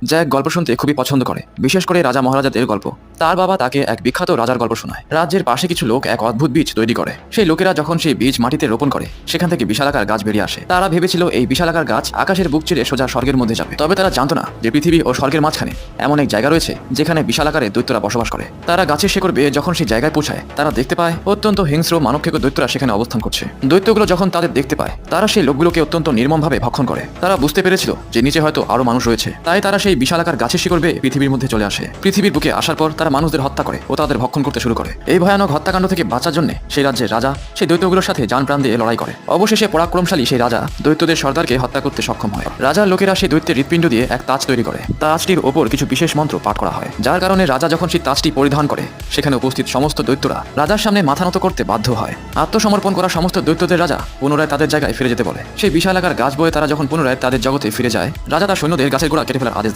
যা এক গল্প শুনতে খুবই পছন্দ করে, বিশেষ করে রাজা মহারাজাদের গল্প। তার বাবা তাকে এক বিখ্যাত রাজার গল্প শোনায়। রাজ্যের পাশে কিছু লোক এক অদ্ভুত বীজ তৈরি করে। সেই লোকেরা যখন সেই বীজ মাটিতে রোপণ করে, সেখান থেকে বিশালাকার গাছ বেরিয়ে আসে। তারা ভেবেছিল এই বিশালাকার গাছ আকাশের বুক চিরে সোজা স্বর্গের মধ্যে যাবে। তবে তারা জানতো না যে পৃথিবী ও স্বর্গের মাঝখানে এমন এক জায়গা রয়েছে যেখানে বিশালাকারে দৈত্যরা বসবাস করে। তারা গাছের শেকড় বেয়ে যখন সেই জায়গায় পৌঁছায়, তারা দেখতে পায় অত্যন্ত হিংস্র মানবখেকো দৈত্যরা সেখানে অবস্থান করছে। দৈত্যগুলো যখন তাদের দেখতে পায়, তারা সেই লোকগুলোকে অত্যন্ত নির্মমভাবে ভক্ষণ করে। তারা বুঝতে পেরেছিল যে নিচে হয়তো আরো মানুষ রয়েছে, তাই তারা সেই বিশালাকার গাছের শিকড় বেয়ে পৃথিবীর মধ্যে চলে আসে। পৃথিবীর বুকে আসার পর তারা মানুষদের হত্যা করে ও তাদের ভক্ষণ করতে শুরু করে। এই ভয়ানক হত্যাকাণ্ড থেকে বাঁচার জন্য সেই রাজ্যের রাজা সেই দৈত্যগুলোর সাথে জান প্রাণ দিয়ে লড়াই করে। অবশেষে পরাক্রমশালী সেই রাজা দৈত্যদের সর্দারকে হত্যা করতে সক্ষম হয়। রাজার লোকেরা সেই দৈত্যের হৃৎপিণ্ড দিয়ে এক তাজ তৈরি করে। তাজটির ওপর কিছু বিশেষ মন্ত্র পাঠ করা হয়, যার কারণে রাজা যখন সেই তাজটি পরিধান করে, সেখানে উপস্থিত সমস্ত দৈত্যরা রাজার সামনে মাথা নত করতে বাধ্য হয়। আত্মসমর্পণ করা সমস্ত দৈত্যদের রাজা পুনরায় তাদের জায়গায় ফিরে যেতে বলে। সেই বিশালাকার গাছ বয়ে তারা যখন পুনরায় তাদের জগতে ফিরে যায়, রাজা তার সৈন্যদের গাছের গোড়া কেটে ফেলার আদেশ দেয়।